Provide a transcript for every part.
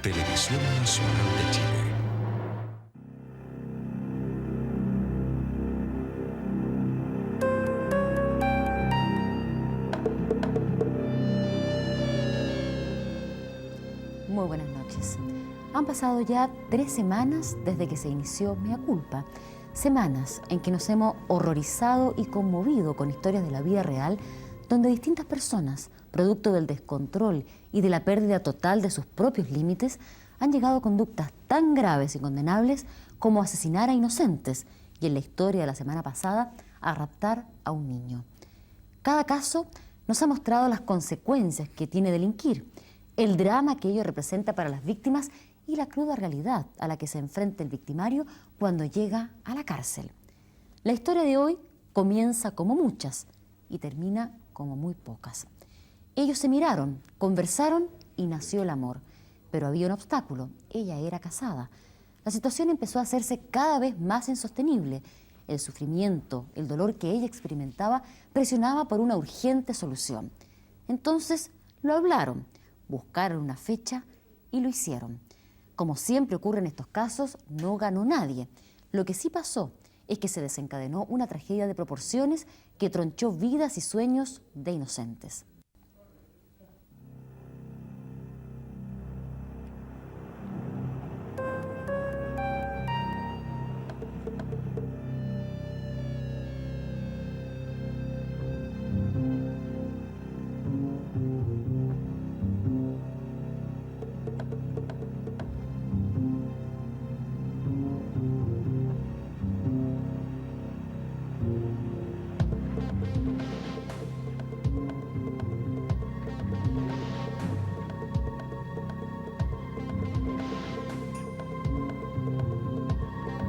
Televisión Nacional de Chile. Muy buenas noches. Han pasado ya 3 semanas desde que se inició Mea Culpa. Semanas en que nos hemos horrorizado y conmovido con historias de la vida real, donde distintas personas, producto del descontrol y de la pérdida total de sus propios límites, han llegado a conductas tan graves y condenables como asesinar a inocentes y, en la historia de la semana pasada, a raptar a un niño. Cada caso nos ha mostrado las consecuencias que tiene delinquir, el drama que ello representa para las víctimas y la cruda realidad a la que se enfrenta el victimario cuando llega a la cárcel. La historia de hoy comienza como muchas y termina como muy pocas. Ellos se miraron, conversaron y nació el amor. Pero había un obstáculo: ella era casada. La situación empezó a hacerse cada vez más insostenible. El sufrimiento, el dolor que ella experimentaba presionaba por una urgente solución. Entonces lo hablaron, buscaron una fecha y lo hicieron. Como siempre ocurre en estos casos, no ganó nadie. Lo que sí pasó es que se desencadenó una tragedia de proporciones que tronchó vidas y sueños de inocentes.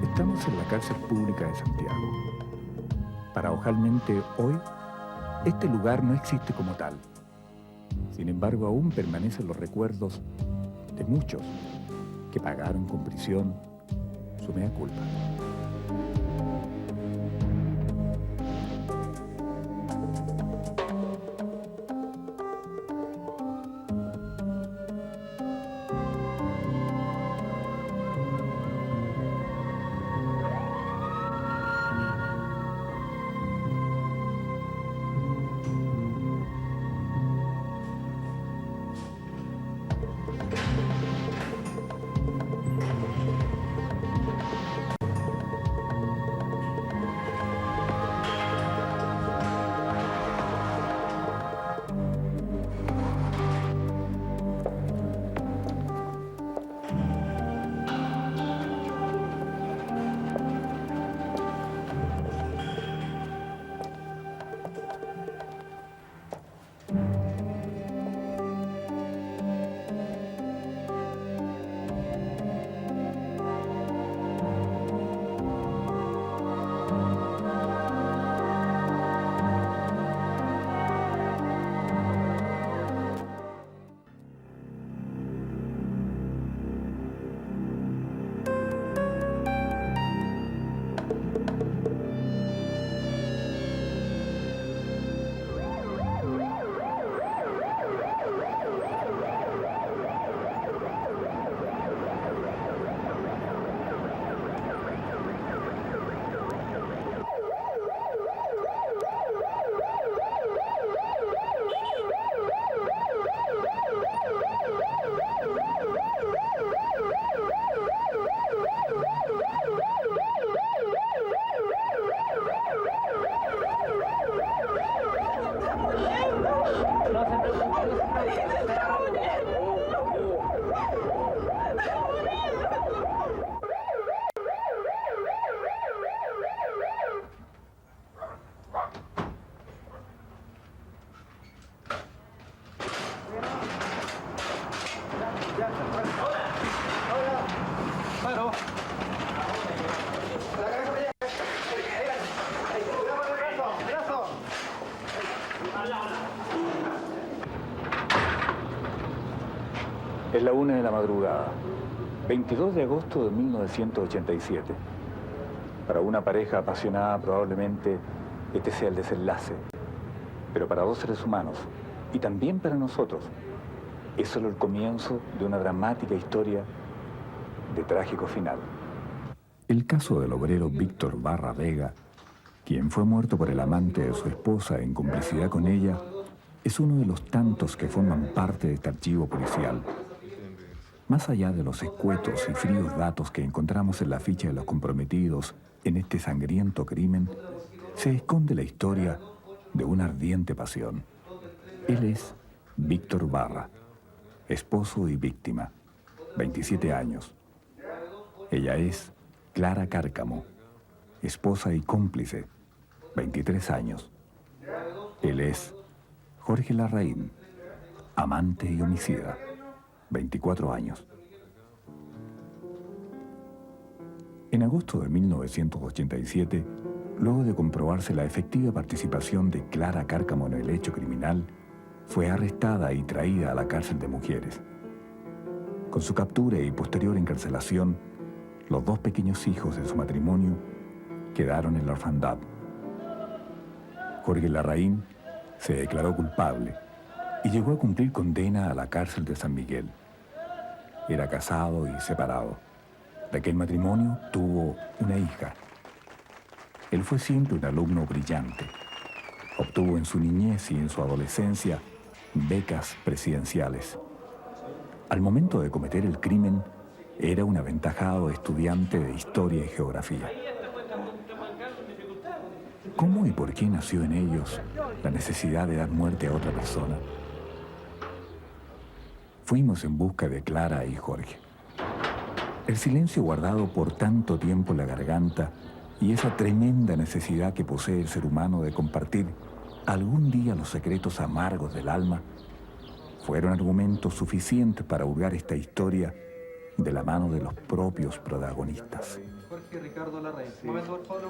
Estamos en la cárcel pública de Santiago. Paradojalmente, hoy, este lugar no existe como tal. Sin embargo, aún permanecen los recuerdos de muchos que pagaron con prisión su mea culpa. Es la 1 de la madrugada, 22 de agosto de 1987. Para una pareja apasionada probablemente este sea el desenlace, pero para 2 seres humanos, y también para nosotros, es solo el comienzo de una dramática historia de trágico final. El caso del obrero Víctor Barra Vega, quien fue muerto por el amante de su esposa en complicidad con ella, es uno de los tantos que forman parte de este archivo policial. Más allá de los escuetos y fríos datos que encontramos en la ficha de los comprometidos en este sangriento crimen, se esconde la historia de una ardiente pasión. Él es Víctor Barra, esposo y víctima, 27 años. Ella es Clara Cárcamo, esposa y cómplice, 23 años. Él es Jorge Larraín, amante y homicida, 24 años. En agosto de 1987, luego de comprobarse la efectiva participación de Clara Cárcamo en el hecho criminal, fue arrestada y traída a la cárcel de mujeres. Con su captura y posterior encarcelación, los dos pequeños hijos de su matrimonio quedaron en la orfandad. Jorge Larraín se declaró culpable y llegó a cumplir condena a la cárcel de San Miguel. Era casado y separado. De aquel matrimonio tuvo una hija. Él fue siempre un alumno brillante. Obtuvo en su niñez y en su adolescencia becas presidenciales. Al momento de cometer el crimen, era un aventajado estudiante de historia y geografía. ¿Cómo y por qué nació en ellos la necesidad de dar muerte a otra persona? Fuimos en busca de Clara y Jorge. El silencio guardado por tanto tiempo en la garganta y esa tremenda necesidad que posee el ser humano de compartir algún día los secretos amargos del alma fueron argumentos suficientes para hurgar esta historia de la mano de los propios protagonistas. Jorge Ricardo Larraín. Un momento, por favor.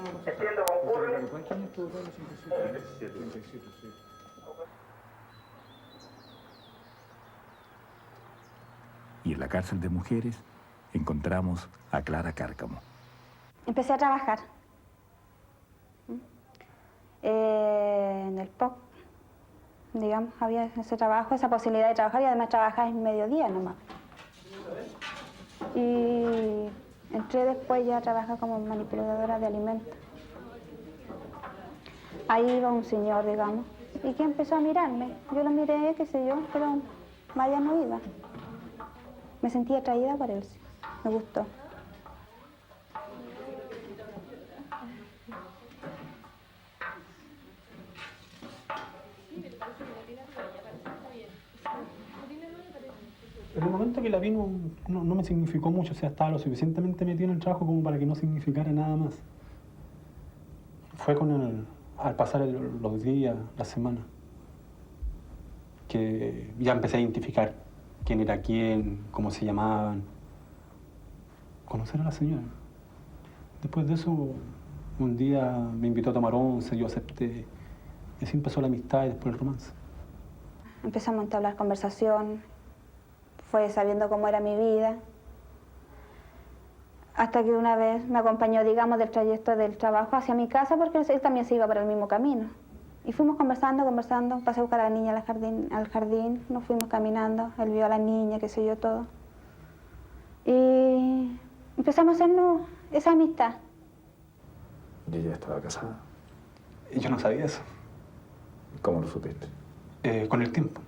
Y en la cárcel de mujeres encontramos a Clara Cárcamo. Empecé a trabajar en el POC, digamos, había ese trabajo, esa posibilidad de trabajar y además trabajar en mediodía nomás. Y entré después ya a trabajar como manipuladora de alimentos. Ahí iba un señor, digamos, y que empezó a mirarme. Yo lo miré, qué sé yo, pero vaya no iba. Me sentí atraída por él, sí. Me gustó. En el momento que la vi no me significó mucho, o sea, estaba lo suficientemente metido en el trabajo como para que no significara nada más. Fue al pasar los días, la semana, que ya empecé a identificar quién era quién, cómo se llamaban, conocer a la señora. Después de eso, un día me invitó a tomar once, yo acepté, y así empezó la amistad y después el romance. Empezamos a entablar conversación, fue sabiendo cómo era mi vida, hasta que una vez me acompañó, digamos, del trayecto del trabajo hacia mi casa, porque él también se iba por el mismo camino. Y fuimos conversando, pasé a buscar a la niña al jardín, nos fuimos caminando, él vio a la niña, qué sé yo, todo. Y empezamos a hacernos esa amistad. ¿Y ella estaba casada? Yo no sabía eso. ¿Cómo lo supiste? Con el tiempo.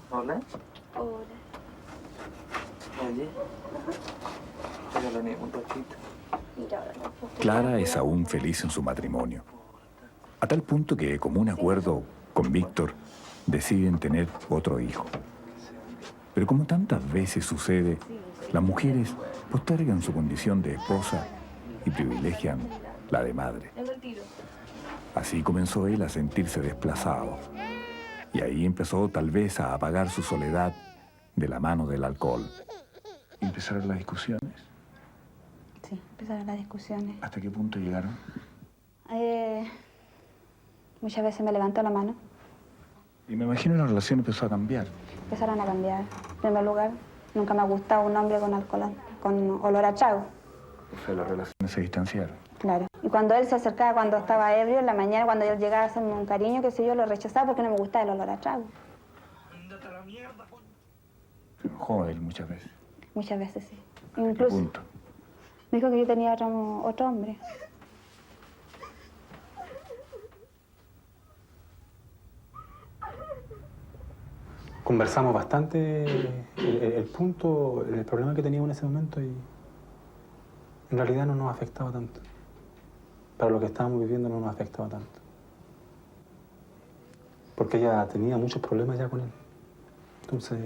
Hola. Hola. Oye. Regálame un ratito. Clara es aún feliz en su matrimonio, a tal punto que, como un acuerdo con Víctor, deciden tener otro hijo. Pero como tantas veces sucede, las mujeres postergan su condición de esposa y privilegian la de madre. Así comenzó él a sentirse desplazado, y ahí empezó tal vez a apagar su soledad de la mano del alcohol. ¿Empezaron las discusiones? Sí, empezaron las discusiones. ¿Hasta qué punto llegaron? Muchas veces me levantó la mano. Y me imagino la relación empezó a cambiar. Empezaron a cambiar. En primer lugar, nunca me ha gustado un hombre con alcohol, con olor a trago. O sea, las relaciones se distanciaron. Claro. Y cuando él se acercaba, cuando estaba ebrio, en la mañana, cuando él llegaba a hacerme un cariño, qué sé yo, lo rechazaba porque no me gustaba el olor a trago. Se enojó él muchas veces. Muchas veces sí. Incluso Punto. me dijo que yo tenía otro hombre. Conversamos bastante el punto, el problema que teníamos en ese momento y en realidad no nos afectaba tanto. Para lo que estábamos viviendo no nos afectaba tanto. Porque ella tenía muchos problemas ya con él. Entonces,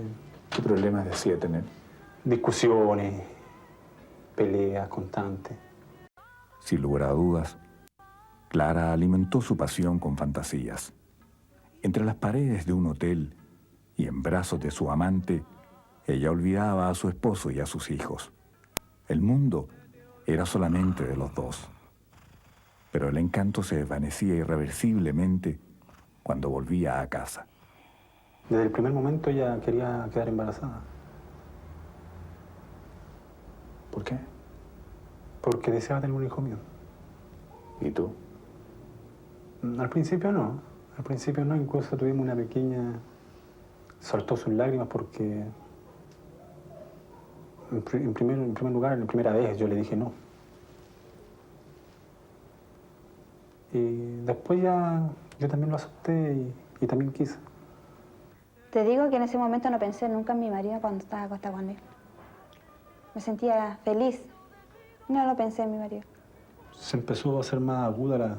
¿Qué problemas decía tener? discusiones, peleas constantes. Sin lugar a dudas, Clara alimentó su pasión con fantasías. Entre las paredes de un hotel y en brazos de su amante, ella olvidaba a su esposo y a sus hijos. El mundo era solamente de los dos. Pero el encanto se desvanecía irreversiblemente cuando volvía a casa. Desde el primer momento ella quería quedar embarazada. ¿Por qué? Porque deseaba tener un hijo mío. ¿Y tú? Al principio no. Al principio no. Incluso tuvimos una pequeña... Soltó sus lágrimas porque... En primer lugar, en la primera vez, yo le dije no. Y después ya yo también lo acepté y también quise. Te digo que en ese momento no pensé nunca en mi marido cuando estaba acostada con él. Me sentía feliz. No lo pensé en mi marido. Se empezó a hacer más aguda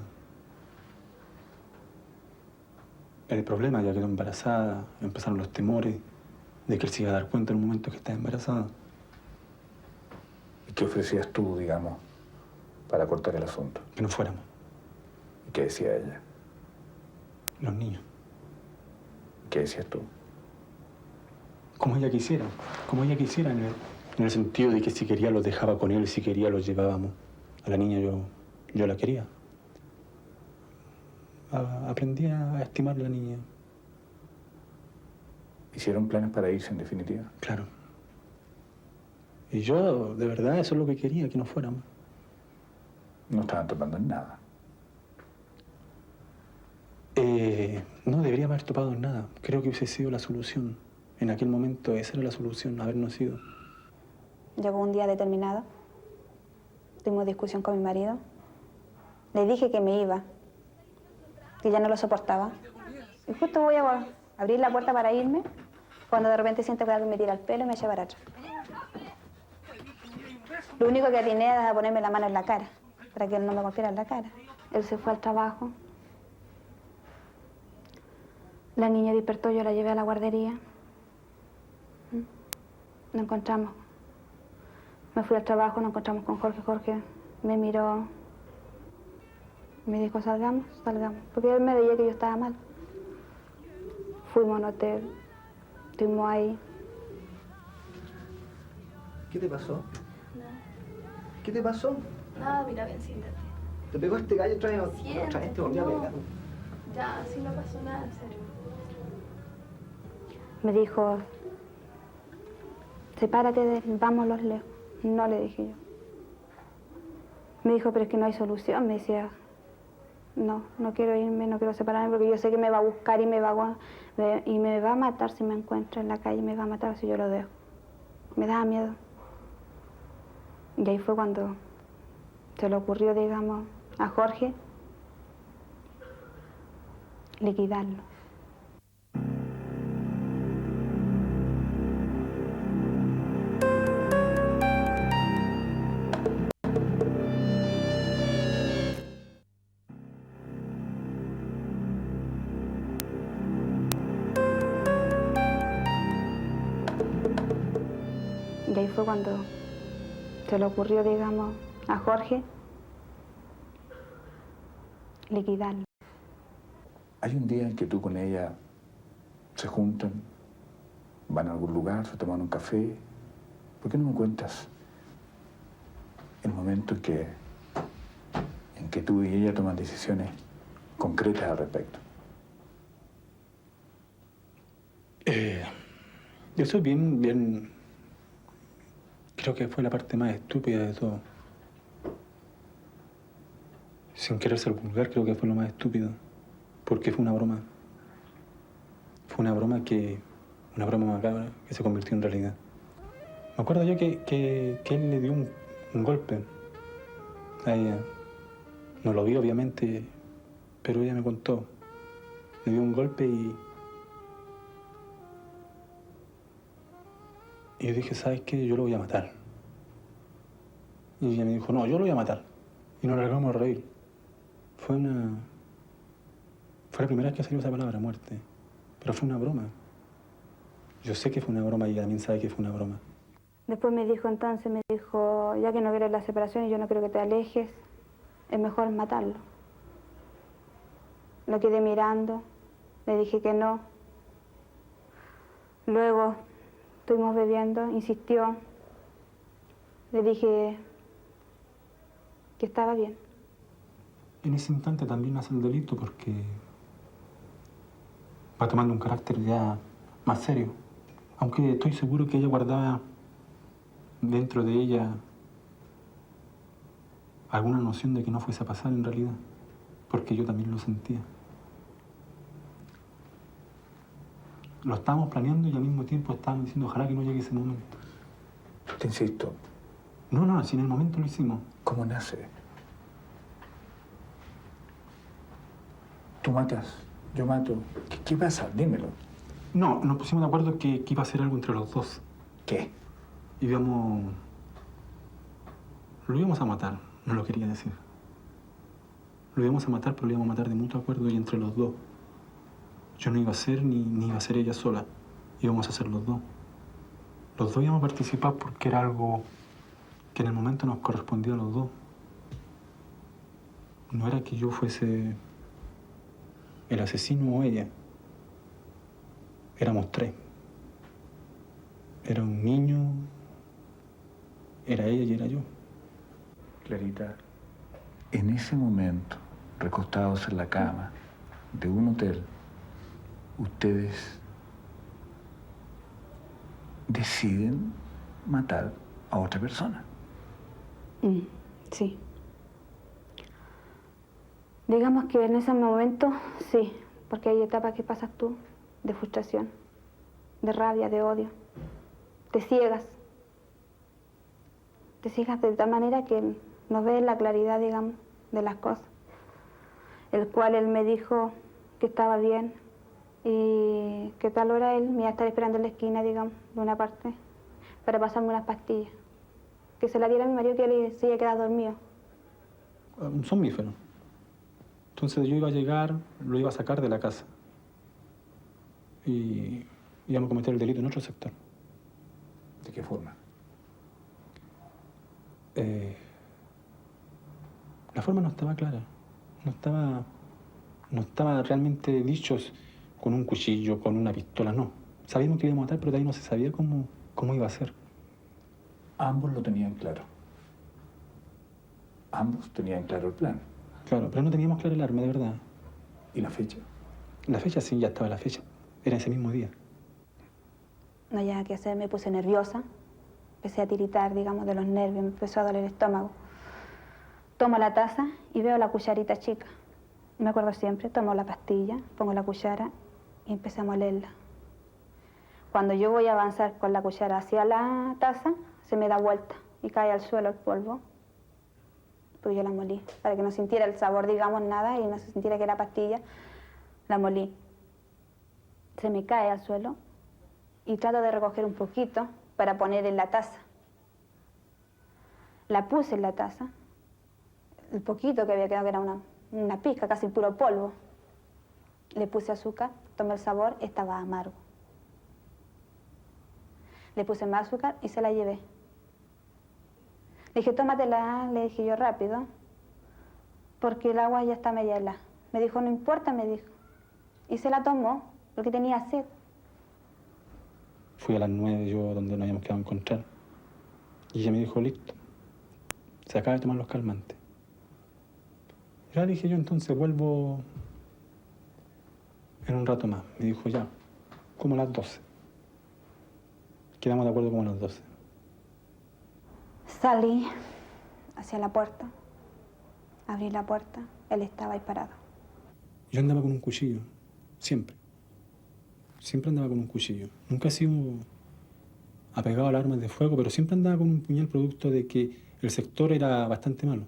el problema, ya quedó embarazada, empezaron los temores de que él se iba a dar cuenta en un momento que estaba embarazada. ¿Y qué ofrecías tú, digamos, para cortar el asunto? Que no fuéramos, ¿Y qué decía ella? los niños. ¿Qué decías tú? Como ella quisiera en el sentido de que si quería los dejaba con él, si quería los llevábamos. A la niña yo la quería. Aprendí a estimar a la niña. ¿Hicieron planes para irse en definitiva? Claro. Y yo, de verdad, eso es lo que quería, que no fuéramos. No estaban topando en nada. No debería haber topado en nada. Creo que hubiese sido la solución. En aquel momento esa era la solución, habernos ido. Llegó un día determinado. Tuvimos discusión con mi marido. Le dije que me iba, que ya no lo soportaba. Y justo voy a abrir la puerta para irme, cuando de repente siento que alguien me tira el pelo y me echa para atrás. Lo único que atiné era ponerme la mano en la cara, para que él no me golpeara en la cara. Él se fue al trabajo. La niña despertó, yo la llevé a la guardería. Nos encontramos. Me fui al trabajo, nos encontramos con Jorge. Jorge me miró, me dijo, salgamos, salgamos. Porque él me veía que yo estaba mal. Fuimos a un hotel, estuvimos ahí. ¿Qué te pasó? Nada. ¿Qué te pasó? Nada, mira, ven, siéntate. ¿Te pegó este gallo otra vez? Siéntate, Otra vez te volvió a no. pegar. Ya, así no pasó nada, en serio. Me dijo, sepárate de él, vámonos lejos. No, le dije yo. Me dijo, pero es que no hay solución. Me decía, no, no quiero irme, no quiero separarme porque yo sé que me va a buscar y me va a matar si me encuentra en la calle, me va a matar si yo lo dejo. Me daba miedo. Y ahí fue cuando se le ocurrió, digamos, a Jorge liquidarlo. Y ahí fue cuando se le ocurrió, digamos, a Jorge liquidarlo. ¿Hay un día en que tú con ella se juntan, van a algún lugar, se toman un café? ¿Por qué no me cuentas el momento en que tú y ella toman decisiones concretas al respecto? Yo soy bien... Creo que fue la parte más estúpida de todo. sin querer ser vulgar, creo que fue lo más estúpido. Porque fue una broma. Fue una broma macabra que se convirtió en realidad. Me acuerdo yo que él le dio un golpe a ella. No lo vi, obviamente, pero ella me contó. Le dio un golpe y yo dije, ¿sabes qué? Yo lo voy a matar. Y ella me dijo, no, yo lo voy a matar. Y nos largamos a reír. Fue la primera vez que salió esa palabra, muerte. Pero fue una broma. Yo sé que fue una broma y ella también sabe que fue una broma. Después me dijo, ya que no quieres la separación y yo no quiero que te alejes, es mejor matarlo. Lo quedé mirando, le dije que no. Luego estuvimos bebiendo, insistió. Le dije que estaba bien. En ese instante también nace el delito porque va tomando un carácter ya más serio. Aunque estoy seguro que ella guardaba dentro de ella alguna noción de que no fuese a pasar en realidad, porque yo también lo sentía. Lo estábamos planeando y al mismo tiempo estábamos diciendo ojalá que no llegue ese momento. Te insisto, No, si en el momento lo hicimos. ¿cómo nace? Tú matas, yo mato. ¿Qué pasa? Dímelo. No, nos pusimos de acuerdo que iba a ser algo entre los dos. ¿Qué? Lo íbamos a matar, no lo quería decir. Lo íbamos a matar, pero lo íbamos a matar de mutuo acuerdo y entre los dos. Yo no iba a ser ni iba a ser ella sola. Íbamos a hacer los dos. Los dos íbamos a participar porque era algo que en el momento nos correspondía a los dos. No era que yo fuese el asesino o ella. Éramos tres. Era un niño, era ella y era yo. Clarita, en ese momento, recostados en la cama de un hotel, ustedes deciden matar a otra persona. Sí. Digamos que en ese momento, sí, porque hay etapas que pasas tú de frustración, de rabia, de odio. Te ciegas. Te ciegas de tal manera que no ves la claridad, digamos, de las cosas. El cual él me dijo que estaba bien y que tal hora él me iba a estar esperando en la esquina, digamos, de una parte, para pasarme unas pastillas. Que se la diera a mi marido que él se iba a quedar dormido. Un somnífero. Entonces yo iba a llegar, lo iba a sacar de la casa. Y íbamos a cometer el delito en otro sector. ¿De qué forma? La forma no estaba clara. No estaba realmente dichos con un cuchillo, con una pistola, no. Sabíamos que íbamos a matar, pero de ahí no se sabía cómo iba a ser. Ambos lo tenían claro. Ambos tenían claro el plan. Claro, pero no teníamos claro el arma, de verdad. ¿Y la fecha? La fecha sí, ya estaba la fecha. Era ese mismo día. No había nada que hacer, me puse nerviosa. Empecé a tiritar, digamos, de los nervios, me empezó a doler el estómago. Tomo la taza y veo la cucharita chica. Me acuerdo siempre, tomo la pastilla, pongo la cuchara y empecé a molerla. Cuando yo voy a avanzar con la cuchara hacia la taza, se me da vuelta y cae al suelo el polvo. Pues yo la molí, para que no sintiera el sabor, digamos, nada, y no se sintiera que era pastilla. La molí. Se me cae al suelo y trato de recoger un poquito para poner en la taza. La puse en la taza. El poquito que había quedado, que era una pizca, casi puro polvo. Le puse azúcar, tomé el sabor, estaba amargo. Le puse más azúcar y se la llevé. Le dije, tómatela, le dije yo rápido, porque el agua ya está media helada. Me dijo, no importa, me dijo. Y se la tomó, porque tenía sed. Fui a las 9 yo donde nos habíamos quedado a encontrar. Y ella me dijo, listo, se acaba de tomar los calmantes. Ya dije yo, entonces vuelvo en un rato más. Me dijo, ya, como a las 12. Quedamos de acuerdo como a las 12. Salí hacia la puerta, Abrí la puerta, él estaba ahí parado. Yo andaba con un cuchillo, siempre. Siempre andaba con un cuchillo. Nunca he sido apegado a las armas de fuego, pero siempre andaba con un puñal producto de que el sector era bastante malo.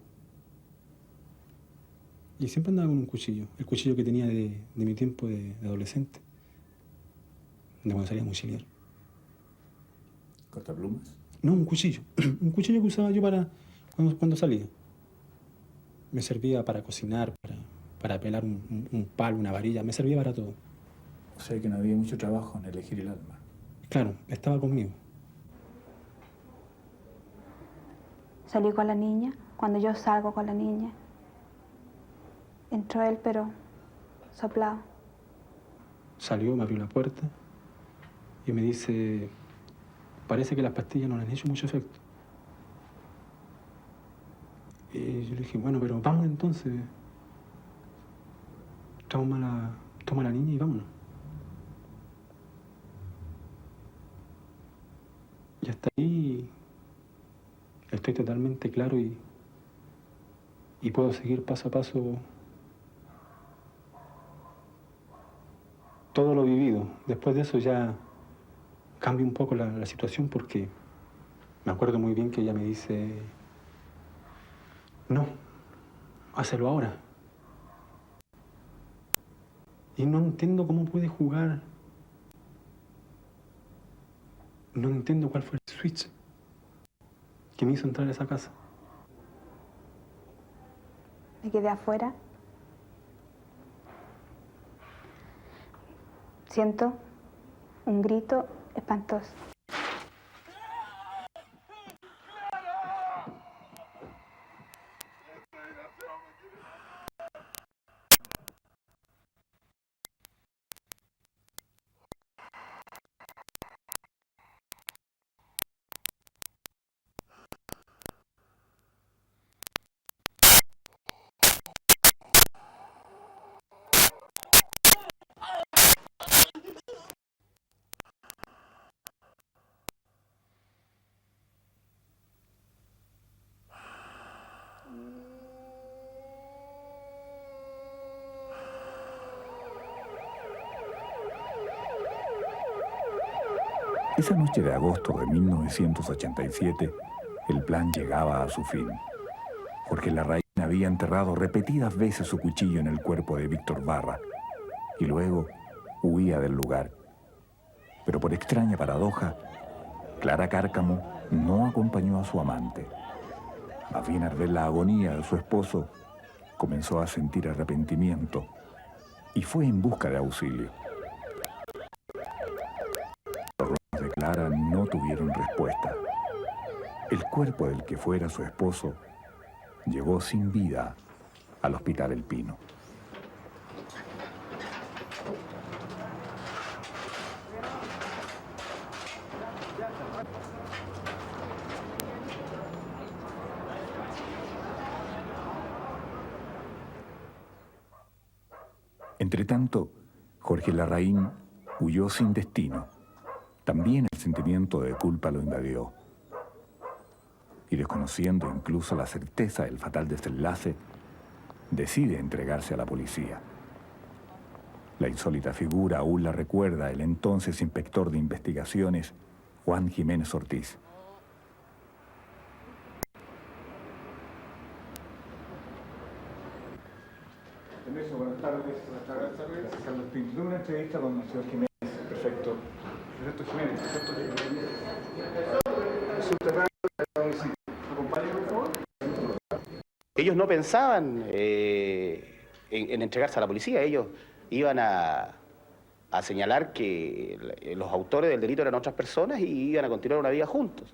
Y siempre andaba con un cuchillo, el cuchillo que tenía de mi tiempo de adolescente, de cuando salía a mochilear. ¿Cortaplumas? No, un cuchillo. Un cuchillo que usaba yo para cuando salía. Me servía para cocinar, para pelar un palo, una varilla, me servía para todo. O sea que no había mucho trabajo en elegir el arma. Claro, estaba conmigo. Salí con la niña. Cuando yo salgo con la niña, entró él, pero soplado. Salió, me abrió la puerta y me dice, parece que las pastillas no le han hecho mucho efecto. Y yo le dije, bueno, pero vamos entonces. Toma la niña y vámonos. Y hasta ahí estoy totalmente claro y puedo seguir paso a paso todo lo vivido. Después de eso ya cambia un poco la situación porque me acuerdo muy bien que ella me dice, no, hácelo ahora. Y no entiendo cómo puede jugar. No entiendo cuál fue el switch que me hizo entrar a esa casa. Me quedé afuera. Siento un grito espantoso. Esa noche de agosto de 1987, el plan llegaba a su fin. Jorge Larraín había enterrado repetidas veces su cuchillo en el cuerpo de Víctor Barra y luego huía del lugar. Pero por extraña paradoja, Clara Cárcamo no acompañó a su amante. Más bien al ver la agonía de su esposo, comenzó a sentir arrepentimiento y fue en busca de auxilio. Los ruegos de Clara no tuvieron respuesta. El cuerpo del que fuera su esposo llegó sin vida al Hospital El Pino. Entretanto, Jorge Larraín huyó sin destino. También el sentimiento de culpa lo invadió. Y desconociendo incluso la certeza del fatal desenlace, decide entregarse a la policía. La insólita figura aún la recuerda el entonces inspector de investigaciones, Juan Jiménez Ortiz. Permiso, buenas tardes. Buenas tardes. Carlos Pinto. Tengo una entrevista con el señor Jiménez. Perfecto. Perfecto, Jiménez. Perfecto, Jiménez. Subterráneo del municipio. ¿Acompañe, por favor? Ellos no pensaban en entregarse a la policía. Ellos iban a señalar que los autores del delito eran otras personas y iban a continuar una vida juntos.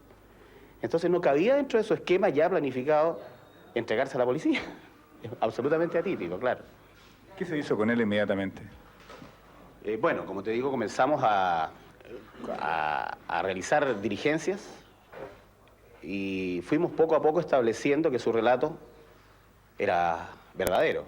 Entonces no cabía dentro de su esquema ya planificado entregarse a la policía. Absolutamente atípico, claro. ¿Qué se hizo con él inmediatamente? Bueno, como te digo, comenzamos a realizar diligencias y fuimos poco a poco estableciendo que su relato era verdadero.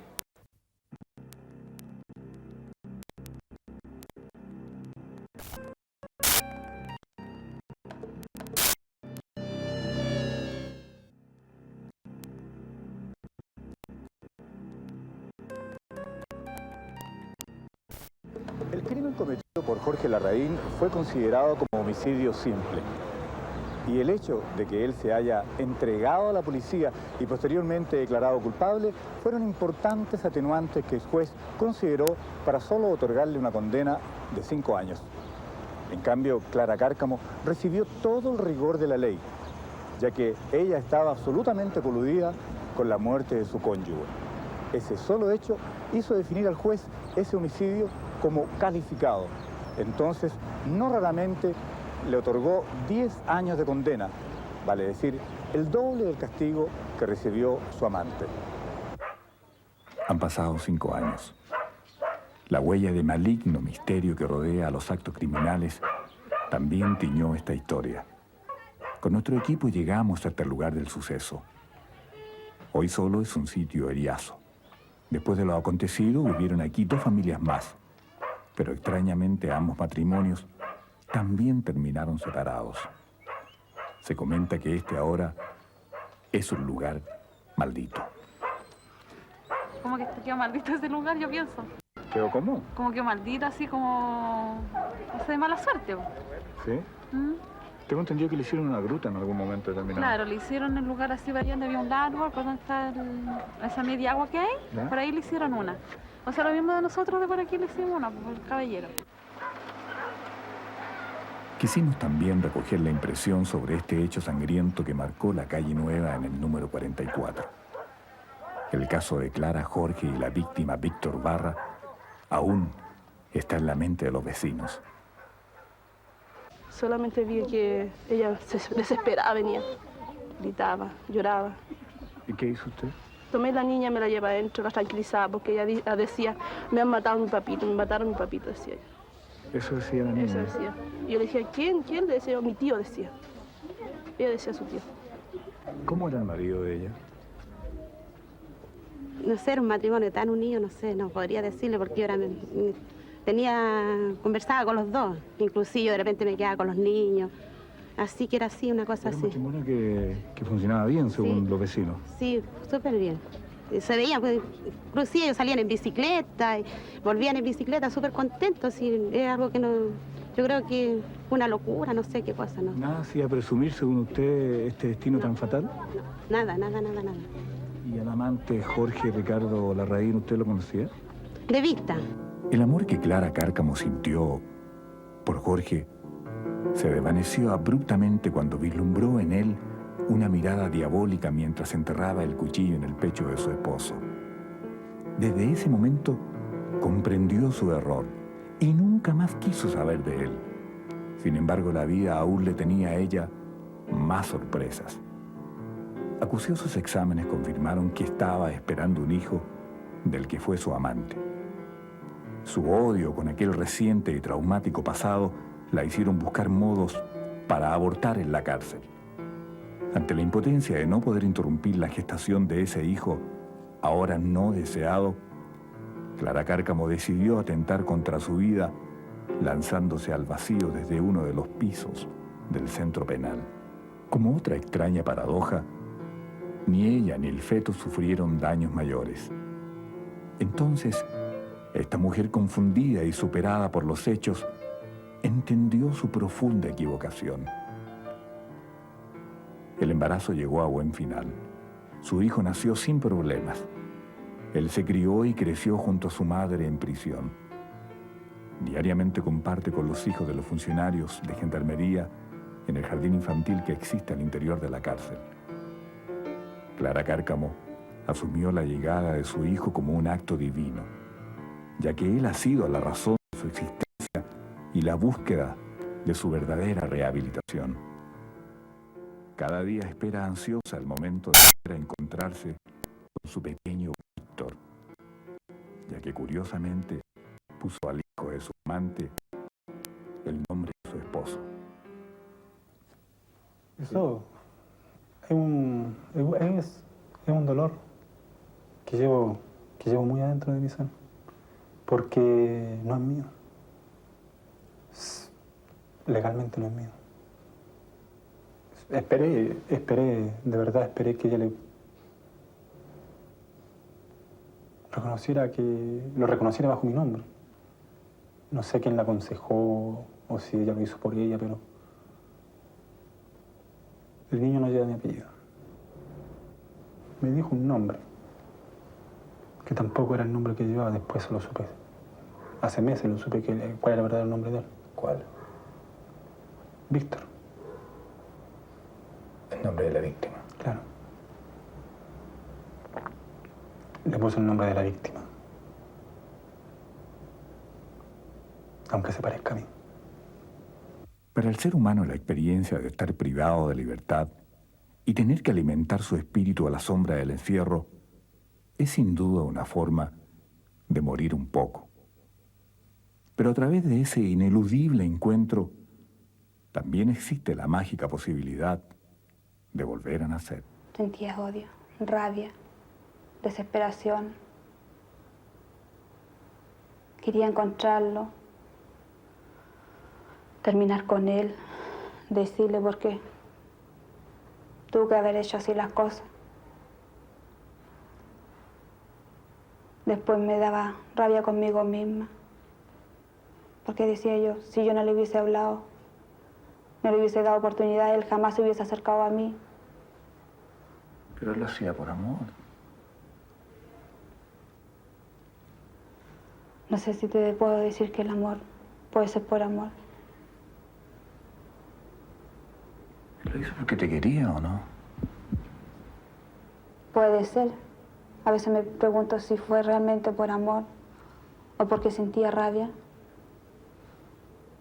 crimen cometido por Jorge Larraín fue considerado como homicidio simple. Y el hecho de que él se haya entregado a la policía y posteriormente declarado culpable fueron importantes atenuantes que el juez consideró para solo otorgarle una condena de 5 años. En cambio, Clara Cárcamo recibió todo el rigor de la ley, ya que ella estaba absolutamente coludida con la muerte de su cónyuge. Ese solo hecho hizo definir al juez ese homicidio como calificado. Entonces, no raramente le otorgó 10 años de condena, vale decir, el doble del castigo que recibió su amante. Han pasado 5 años. La huella de maligno misterio que rodea a los actos criminales también tiñó esta historia. Con nuestro equipo llegamos hasta el lugar del suceso. Hoy solo es un sitio eriazo. Después de lo acontecido, vivieron aquí 2 familias más, pero extrañamente ambos matrimonios también terminaron separados. Se comenta que este ahora es un lugar maldito. Como que quedó maldito ese lugar, yo pienso. ¿Quedó cómo? Como que maldito, así como... no sé, de mala suerte. ¿Sí? Tengo entendido que le hicieron una gruta en algún momento determinado. Claro, le hicieron en el lugar así, allá donde había un árbol, por donde está esa media agua que hay, ¿ya? Por ahí le hicieron una. O sea, lo mismo de nosotros, de por aquí le hicimos una, por el caballero. Quisimos también recoger la impresión sobre este hecho sangriento que marcó la calle Nueva en el número 44. El caso de Clara, Jorge y la víctima Víctor Barra aún está en la mente de los vecinos. Solamente vi que ella se desesperaba, venía, gritaba, lloraba. ¿Y qué hizo usted? Tomé la niña, me la llevé adentro, la tranquilizaba, porque ella decía, me han matado a mi papito, me mataron a mi papito, decía ella. Eso decía la niña. Eso decía. Y yo le decía, ¿quién? ¿Quién? Le decía, mi tío decía. Ella decía a su tío. ¿Cómo era el marido de ella? No sé, era un matrimonio tan unido, no sé, no podría decirle porque yo conversaba con los dos, inclusive yo de repente me quedaba con los niños, así que era así, una cosa Era un así. matrimonio que funcionaba bien, según los vecinos. Sí, súper bien. Se veían, pues, inclusive ellos salían en bicicleta y volvían en bicicleta súper contentos, y es algo que no, yo creo que fue una locura, no sé qué cosa, ¿no? ¿Nada hacía presumir, según usted, este destino tan fatal? No, nada, nada, nada, nada. ¿Y al amante Jorge Ricardo Larraín, usted lo conocía? De vista. El amor que Clara Cárcamo sintió por Jorge se desvaneció abruptamente cuando vislumbró en él una mirada diabólica mientras enterraba el cuchillo en el pecho de su esposo. Desde ese momento comprendió su error y nunca más quiso saber de él. Sin embargo, la vida aún le tenía a ella más sorpresas. Acuciosos exámenes confirmaron que estaba esperando un hijo del que fue su amante. Su odio con aquel reciente y traumático pasado la hicieron buscar modos para abortar en la cárcel. Ante la impotencia de no poder interrumpir la gestación de ese hijo, ahora no deseado, Clara Cárcamo decidió atentar contra su vida, lanzándose al vacío desde uno de los pisos del centro penal. Como otra extraña paradoja, ni ella ni el feto sufrieron daños mayores. Entonces, esta mujer confundida y superada por los hechos, entendió su profunda equivocación. El embarazo llegó a buen final. Su hijo nació sin problemas. Él se crió y creció junto a su madre en prisión. Diariamente comparte con los hijos de los funcionarios de gendarmería en el jardín infantil que existe al interior de la cárcel. Clara Cárcamo asumió la llegada de su hijo como un acto divino, ya que él ha sido la razón de su existencia y la búsqueda de su verdadera rehabilitación. Cada día espera ansiosa el momento de volver a encontrarse con su pequeño Víctor, ya que curiosamente puso al hijo de su amante el nombre de su esposo. Eso es un dolor que llevo muy adentro de mi ser, porque no es mío. Legalmente no es mío. Esperé, de verdad esperé que ella lo reconociera bajo mi nombre. No sé quién la aconsejó o si ella lo hizo por ella, pero el niño no lleva mi apellido. Me dijo un nombre, que tampoco era el nombre que llevaba, después lo supe. Hace meses lo supe cuál era el verdadero nombre de él. ¿Cuál? Víctor. El nombre de la víctima. Claro. Le puso el nombre de la víctima. Aunque se parezca a mí. Para el ser humano, la experiencia de estar privado de libertad y tener que alimentar su espíritu a la sombra del encierro es sin duda una forma de morir un poco. Pero a través de ese ineludible encuentro también existe la mágica posibilidad de volver a nacer. Sentía odio, rabia, desesperación. Quería encontrarlo, terminar con él, decirle por qué tuvo que haber hecho así las cosas. Después me daba rabia conmigo misma, porque decía yo, si yo no le hubiese hablado, no le hubiese dado oportunidad, él jamás se hubiese acercado a mí. Pero él lo hacía por amor. No sé si te puedo decir que el amor puede ser por amor. ¿Lo hizo porque te quería o no? Puede ser. A veces me pregunto si fue realmente por amor o porque sentía rabia.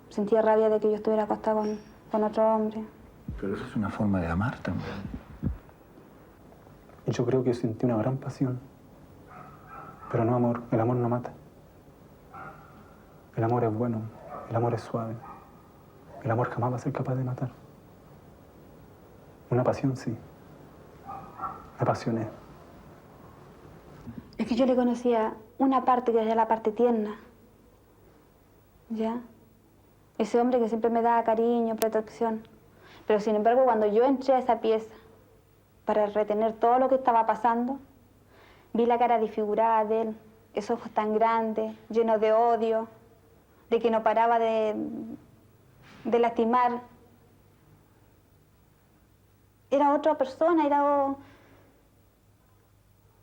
Sentía rabia de que yo estuviera acostada con otro hombre. Pero eso es una forma de amar también. Yo creo que sentí una gran pasión. Pero no amor. El amor no mata. El amor es bueno. El amor es suave. El amor jamás va a ser capaz de matar. Una pasión sí. Me apasioné. Es que yo le conocía una parte que era la parte tierna. ¿Ya? Ese hombre que siempre me daba cariño, protección. Pero sin embargo, cuando yo entré a esa pieza para retener todo lo que estaba pasando, vi la cara desfigurada de él, esos ojos tan grandes, llenos de odio, de que no paraba de lastimar. Era otra persona,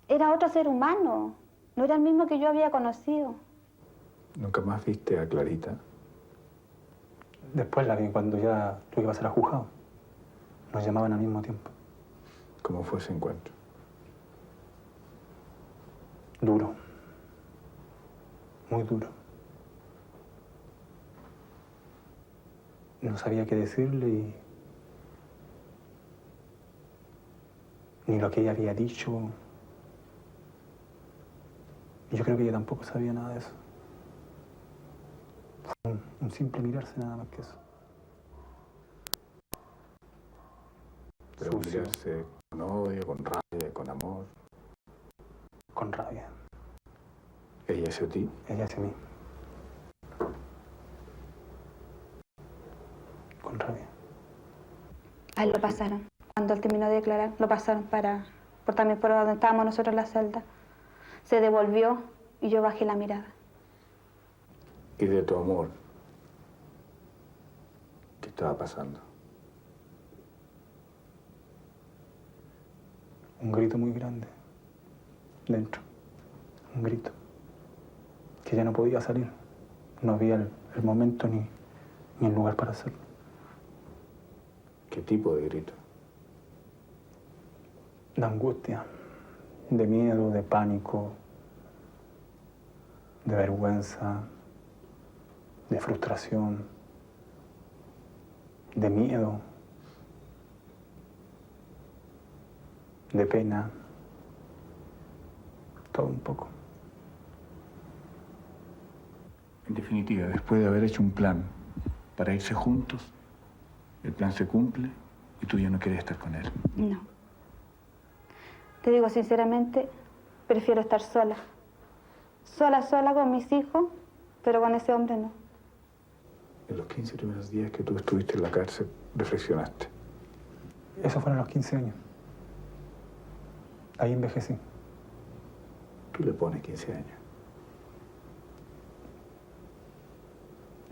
era otro ser humano. No era el mismo que yo había conocido. ¿Nunca más viste a Clarita? Después la vi cuando ya tuve que pasar a juzgado. Nos llamaban al mismo tiempo. ¿Cómo fue ese encuentro? Duro. Muy duro. No sabía qué decirle ni lo que ella había dicho. Y yo creo que ella tampoco sabía nada de eso. Fue un simple mirarse, nada más que eso. Pero mirarse con odio, con rabia, con amor. Con rabia. ¿Ella hacia ti? Ella hacia mí. Con rabia. A él lo pasaron. Cuando él terminó de declarar, lo pasaron también por donde estábamos nosotros en la celda. Se devolvió y yo bajé la mirada. ¿Y de tu amor? ¿Qué estaba pasando? Un grito muy grande. Dentro. Un grito. Que ya no podía salir. No había el momento ni el lugar para hacerlo. ¿Qué tipo de grito? De angustia, de miedo, de pánico, de vergüenza, de frustración, de miedo, de pena, todo un poco. En definitiva, después de haber hecho un plan para irse juntos, el plan se cumple y tú ya no quieres estar con él. No. Te digo sinceramente, prefiero estar sola. Sola con mis hijos, pero con ese hombre no. En los 15 primeros días que tú estuviste en la cárcel, reflexionaste. Esos fueron los 15 años. Ahí envejecí. Tú le pones 15 años.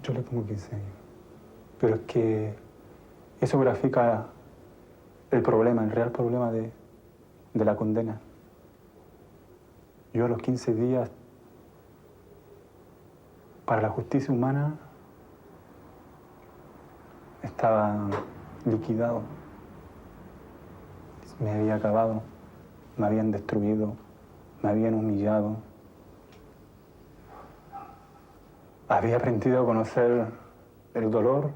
Yo le pongo 15 años. Pero es que eso grafica el problema, el real problema de la condena. Yo a los 15 días, para la justicia humana, estaba liquidado. Me había acabado, me habían destruido, me habían humillado. Había aprendido a conocer el dolor,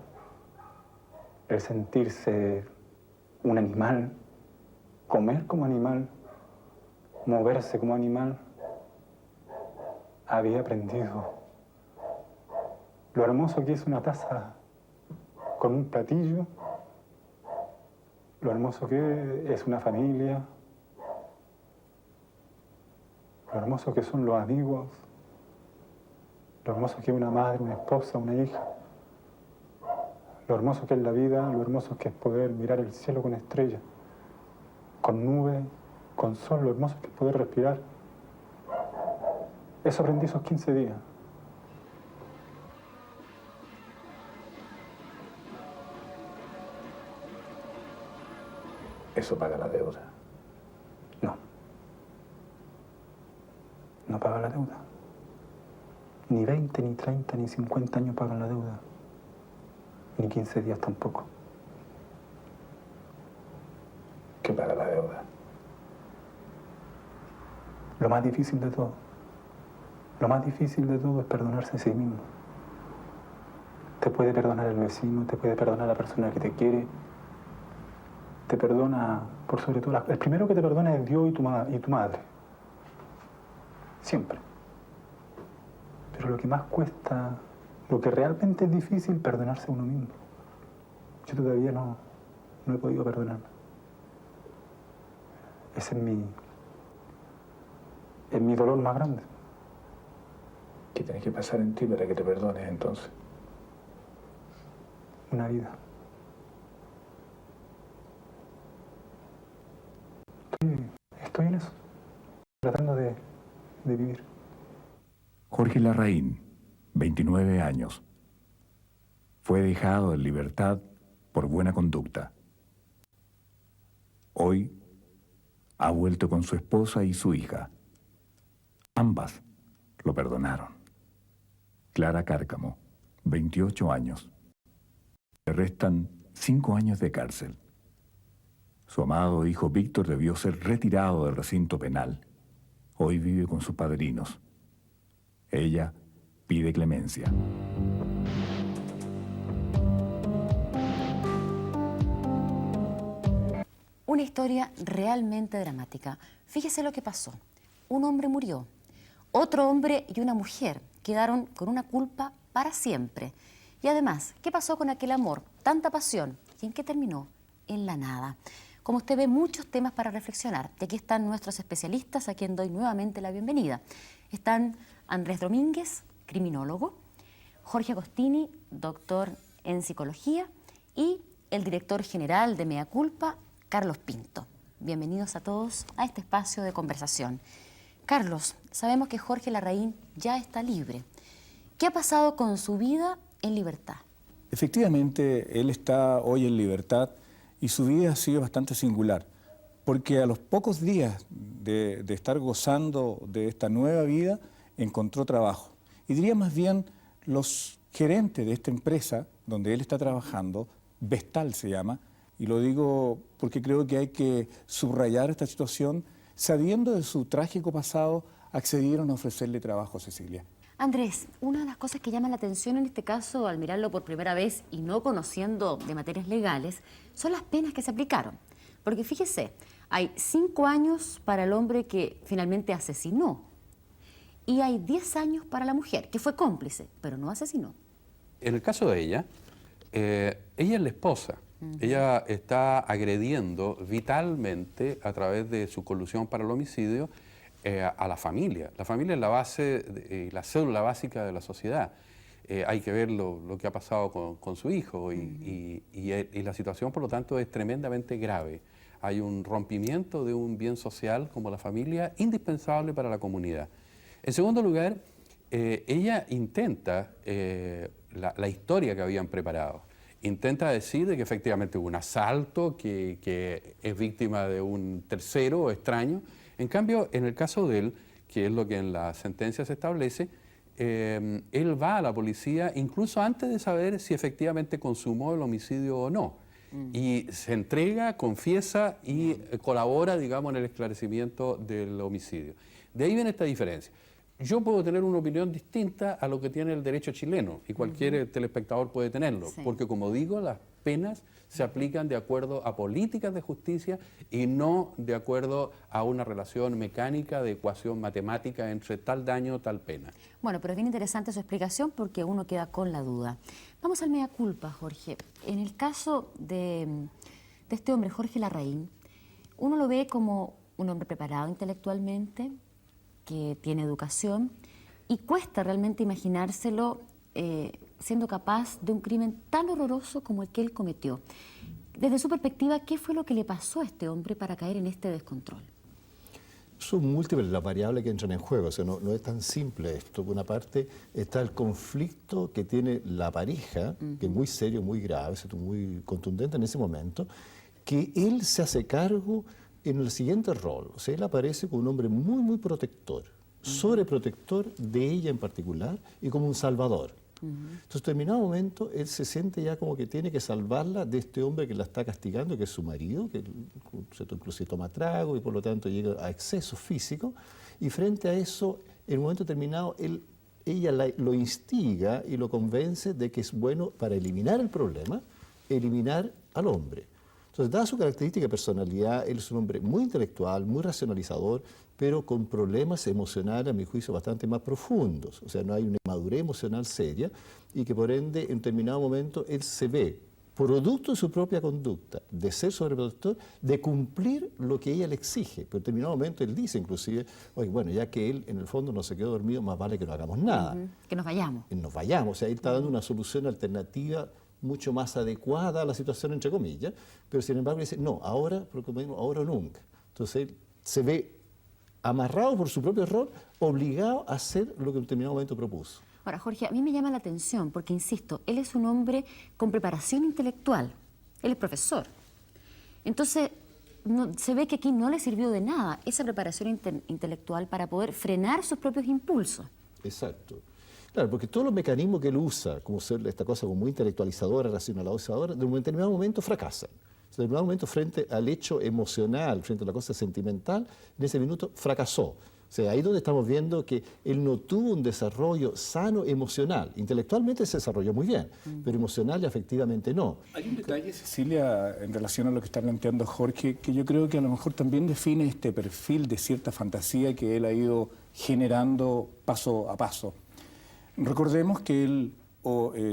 el sentirse un animal, comer como animal, moverse como animal. Había aprendido lo hermoso que es una taza con un platillo, lo hermoso que es una familia, lo hermoso que son los amigos, lo hermoso que es una madre, una esposa, una hija, lo hermoso que es la vida, lo hermoso que es poder mirar el cielo con estrellas, con nubes, con sol, lo hermoso que es poder respirar. Eso aprendí esos 15 días. ¿Eso paga la deuda? No. No paga la deuda. Ni 20, ni 30, ni 50 años pagan la deuda. Ni 15 días tampoco. ¿Qué paga la deuda? Lo más difícil de todo. Lo más difícil de todo es perdonarse a sí mismo. Te puede perdonar el vecino, te puede perdonar la persona que te quiere. Te perdona, por sobre todo, el primero que te perdona es Dios y tu madre. Siempre. Pero lo que más cuesta, lo que realmente es difícil, perdonarse a uno mismo. Yo todavía no he podido perdonarme. Ese es mi dolor más grande. ¿Qué tiene que pasar en ti para que te perdones entonces? Una vida. Estoy en eso, tratando de vivir. Jorge Larraín, 29 años. Fue dejado en libertad por buena conducta. Hoy ha vuelto con su esposa y su hija. Ambas lo perdonaron. Clara Cárcamo, 28 años. Le restan 5 años de cárcel. Su amado hijo Víctor debió ser retirado del recinto penal. Hoy vive con sus padrinos. Ella pide clemencia. Una historia realmente dramática. Fíjese lo que pasó. Un hombre murió. Otro hombre y una mujer quedaron con una culpa para siempre. Y además, ¿qué pasó con aquel amor? Tanta pasión. ¿Y en qué terminó? En la nada. Como usted ve, muchos temas para reflexionar. Y aquí están nuestros especialistas, a quien doy nuevamente la bienvenida. Están Andrés Domínguez, criminólogo, Jorge Agostini, doctor en psicología, y el director general de Mea Culpa, Carlos Pinto. Bienvenidos a todos a este espacio de conversación. Carlos, sabemos que Jorge Larraín ya está libre. ¿Qué ha pasado con su vida en libertad? Efectivamente, él está hoy en libertad y su vida ha sido bastante singular, porque a los pocos días de estar gozando de esta nueva vida, encontró trabajo. Y diría más bien, los gerentes de esta empresa donde él está trabajando, Vestal se llama, y lo digo porque creo que hay que subrayar esta situación, sabiendo de su trágico pasado, accedieron a ofrecerle trabajo a Cecilia. Andrés, una de las cosas que llama la atención en este caso, al mirarlo por primera vez y no conociendo de materias legales, son las penas que se aplicaron. Porque fíjese, hay 5 años para el hombre que finalmente asesinó y hay 10 años para la mujer, que fue cómplice, pero no asesinó. En el caso de ella es la esposa. Ella está agrediendo vitalmente a través de su colusión para el homicidio a la familia. La familia es la base, la célula básica de la sociedad. Hay que ver lo que ha pasado con su hijo y la situación, por lo tanto, es tremendamente grave. Hay un rompimiento de un bien social como la familia, indispensable para la comunidad. En segundo lugar, ella intenta la historia que habían preparado. Intenta decir de que efectivamente hubo un asalto, que es víctima de un tercero extraño. En cambio, en el caso de él, que es lo que en la sentencia se establece, él va a la policía incluso antes de saber si efectivamente consumó el homicidio o no. Y se entrega, confiesa y colabora, digamos, en el esclarecimiento del homicidio. De ahí viene esta diferencia. Yo puedo tener una opinión distinta a lo que tiene el derecho chileno, y cualquier telespectador puede tenerlo, porque como digo, las penas se aplican de acuerdo a políticas de justicia y no de acuerdo a una relación mecánica de ecuación matemática entre tal daño, tal pena. Bueno, pero es bien interesante su explicación porque uno queda con la duda. Vamos al mea culpa, Jorge. En el caso de este hombre, Jorge Larraín, uno lo ve como un hombre preparado intelectualmente, que tiene educación, y cuesta realmente imaginárselo siendo capaz de un crimen tan horroroso como el que él cometió. Desde su perspectiva, ¿qué fue lo que le pasó a este hombre para caer en este descontrol? Son múltiples las variables que entran en juego, o sea, no es tan simple esto. Por una parte está el conflicto que tiene la pareja, que es muy serio, muy grave, muy contundente en ese momento, que él se hace cargo en el siguiente rol. O sea, él aparece como un hombre muy, muy protector, sobreprotector de ella en particular y como un salvador. Entonces, en determinado momento, él se siente ya como que tiene que salvarla de este hombre que la está castigando, que es su marido, que inclusive toma trago y por lo tanto llega a excesos físicos. Y frente a eso, en un momento determinado, ella lo instiga y lo convence de que es bueno para eliminar el problema, eliminar al hombre. Entonces, dada su característica de personalidad, él es un hombre muy intelectual, muy racionalizador, pero con problemas emocionales, a mi juicio, bastante más profundos. O sea, no hay una madurez emocional seria y que, por ende, en determinado momento, él se ve, producto de su propia conducta, de ser sobreprotector, de cumplir lo que ella le exige. Pero en determinado momento él dice, inclusive, oye, bueno, ya que él, en el fondo, no se quedó dormido, más vale que no hagamos nada. Que nos vayamos. Nos vayamos. O sea, él está dando una solución alternativa mucho más adecuada a la situación, entre comillas, pero sin embargo dice, no, ahora o nunca. Entonces él se ve amarrado por su propio error, obligado a hacer lo que en determinado momento propuso. Ahora, Jorge, a mí me llama la atención porque, insisto, él es un hombre con preparación intelectual, él es profesor. Entonces, se ve que aquí no le sirvió de nada esa preparación intelectual para poder frenar sus propios impulsos. Exacto. Claro, porque todos los mecanismos que él usa, como ser esta cosa como muy intelectualizadora, racionalizadora, de un determinado momento fracasan. En determinado momento, frente al hecho emocional, frente a la cosa sentimental, en ese minuto fracasó. O sea, ahí es donde estamos viendo que él no tuvo un desarrollo sano emocional. Intelectualmente se desarrolló muy bien, pero emocional y afectivamente no. Hay un detalle, Cecilia, en relación a lo que está planteando Jorge, que yo creo que a lo mejor también define este perfil de cierta fantasía que él ha ido generando paso a paso. Recordemos que él,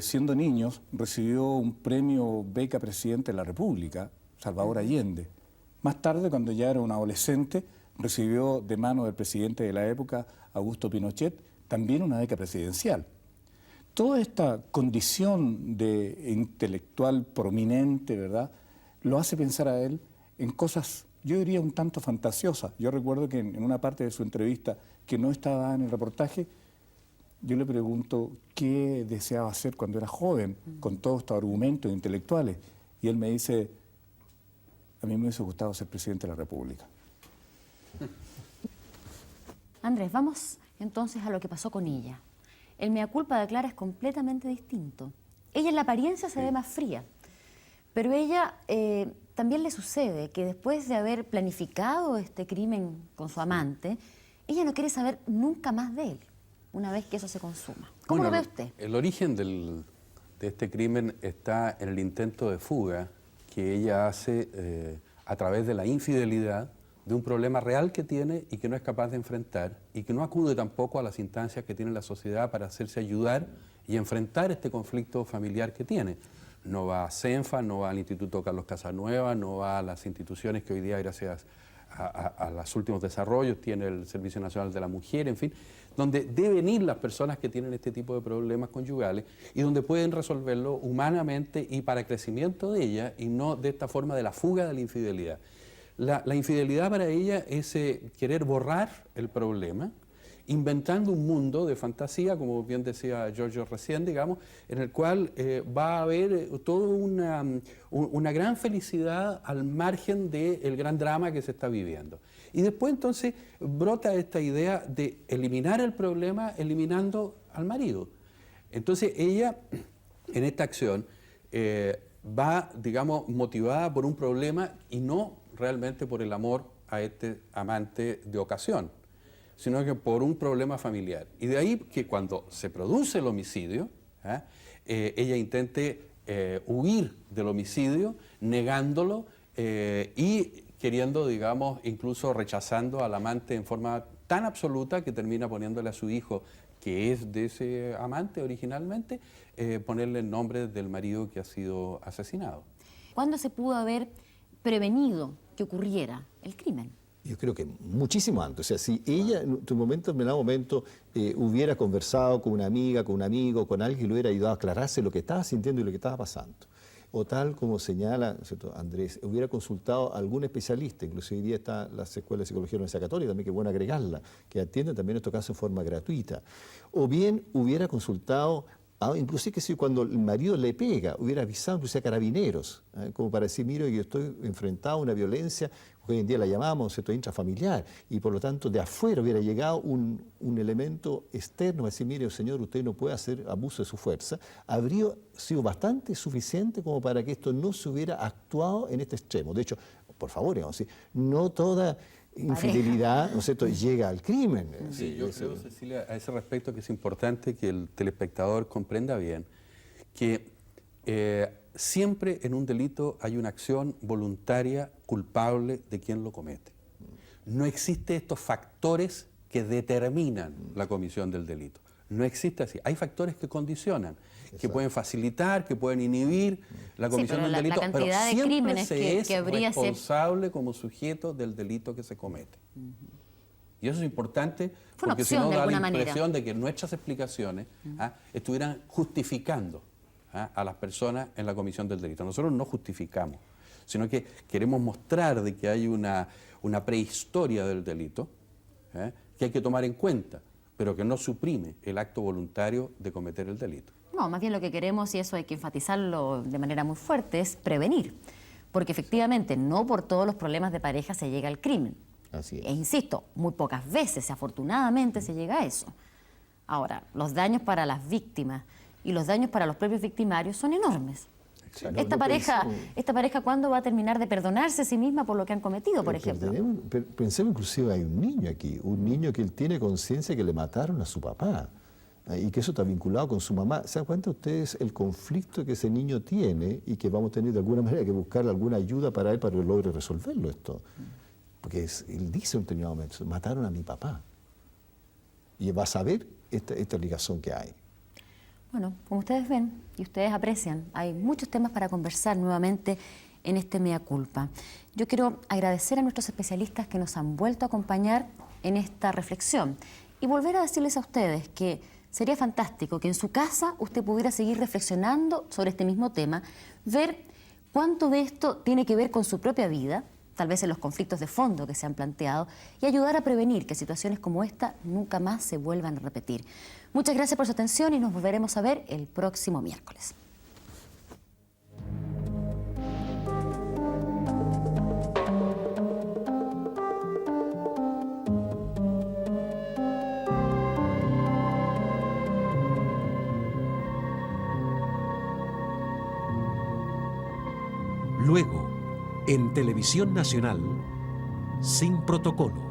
siendo niños, recibió un premio beca presidente de la República, Salvador Allende. Más tarde, cuando ya era un adolescente, recibió de mano del presidente de la época, Augusto Pinochet, también una beca presidencial. Toda esta condición de intelectual prominente, ¿verdad?, lo hace pensar a él en cosas, yo diría, un tanto fantasiosas. Yo recuerdo que en una parte de su entrevista, que no estaba en el reportaje, yo le pregunto qué deseaba hacer cuando era joven, con todos estos argumentos intelectuales. Y él me dice, a mí me hubiese gustado ser presidente de la República. Andrés, vamos entonces a lo que pasó con ella. El mea culpa de Clara es completamente distinto. Ella en la apariencia se ve más fría, pero ella también le sucede que después de haber planificado este crimen con su amante, ella no quiere saber nunca más de él, una vez que eso se consuma. ¿Cómo lo ve usted? El origen de este crimen está en el intento de fuga que ella hace a través de la infidelidad, de un problema real que tiene y que no es capaz de enfrentar y que no acude tampoco a las instancias que tiene la sociedad para hacerse ayudar y enfrentar este conflicto familiar que tiene. No va a CENFA, no va al Instituto Carlos Casanueva, no va a las instituciones que hoy día, gracias a los últimos desarrollos, tiene el Servicio Nacional de la Mujer, en fin, donde deben ir las personas que tienen este tipo de problemas conyugales y donde pueden resolverlo humanamente y para crecimiento de ella y no de esta forma de la fuga de la infidelidad. La infidelidad para ella es querer borrar el problema inventando un mundo de fantasía, como bien decía Giorgio recién, digamos, en el cual va a haber toda una gran felicidad al margen del gran drama que se está viviendo. Y después entonces brota esta idea de eliminar el problema eliminando al marido. Entonces ella, en esta acción, va, digamos, motivada por un problema y no realmente por el amor a este amante de ocasión, sino que por un problema familiar. Y de ahí que cuando se produce el homicidio, ella intente huir del homicidio, negándolo y queriendo, digamos, incluso rechazando al amante en forma tan absoluta que termina poniéndole a su hijo, que es de ese amante originalmente, ponerle el nombre del marido que ha sido asesinado. ¿Cuándo se pudo haber prevenido que ocurriera el crimen? Yo creo que muchísimo antes. O sea, si ella en un momento, en algún momento, hubiera conversado con una amiga, con un amigo, con alguien que le hubiera ayudado a aclararse lo que estaba sintiendo y lo que estaba pasando. O tal como señala, ¿cierto?, Andrés, hubiera consultado a algún especialista, inclusive hoy día está la Escuela de Psicología de la Universidad Católica, también que es bueno agregarla, que atiende también estos casos en forma gratuita. O bien hubiera consultado, inclusive que si cuando el marido le pega, hubiera avisado inclusive a carabineros, como para decir, mire, yo estoy enfrentado a una violencia, que hoy en día la llamamos, ¿cierto?, intrafamiliar, y por lo tanto de afuera hubiera llegado un elemento externo, para decir, mire, señor, usted no puede hacer abuso de su fuerza, habría sido bastante suficiente como para que esto no se hubiera actuado en este extremo. De hecho, por favor, digamos, no toda infidelidad, ¿no es cierto?, llega al crimen. Sí, yo creo, Cecilia, a ese respecto que es importante que el telespectador comprenda bien que siempre en un delito hay una acción voluntaria culpable de quien lo comete. No existen estos factores que determinan la comisión del delito. No existe así. Hay factores que condicionan, que pueden facilitar, que pueden inhibir la comisión del delito, pero siempre se es responsable como sujeto del delito que se comete. Y eso es importante porque si no da la impresión de que nuestras explicaciones estuvieran justificando a las personas en la comisión del delito. Nosotros no justificamos, sino que queremos mostrar de que hay una prehistoria del delito que hay que tomar en cuenta, pero que no suprime el acto voluntario de cometer el delito. No, más bien lo que queremos, y eso hay que enfatizarlo de manera muy fuerte, es prevenir. Porque efectivamente no por todos los problemas de pareja se llega al crimen. Así es. E insisto, muy pocas veces, afortunadamente, se llega a eso. Ahora, los daños para las víctimas y los daños para los propios victimarios son enormes. Esta pareja, ¿cuándo va a terminar de perdonarse a sí misma por lo que han cometido, por ejemplo? Pensemos inclusive, hay un niño aquí, un niño que él tiene conciencia que le mataron a su papá y que eso está vinculado con su mamá. ¿Se dan cuenta ustedes el conflicto que ese niño tiene y que vamos a tener de alguna manera que buscar alguna ayuda para él para que logre resolverlo esto? Porque él dice en un determinado momento, mataron a mi papá. Y va a saber esta ligación que hay. Bueno, como ustedes ven y ustedes aprecian, hay muchos temas para conversar nuevamente en este Mea Culpa. Yo quiero agradecer a nuestros especialistas que nos han vuelto a acompañar en esta reflexión y volver a decirles a ustedes que sería fantástico que en su casa usted pudiera seguir reflexionando sobre este mismo tema, ver cuánto de esto tiene que ver con su propia vida, tal vez en los conflictos de fondo que se han planteado, y ayudar a prevenir que situaciones como esta nunca más se vuelvan a repetir. Muchas gracias por su atención y nos volveremos a ver el próximo miércoles. Luego, en Televisión Nacional, Sin Protocolo.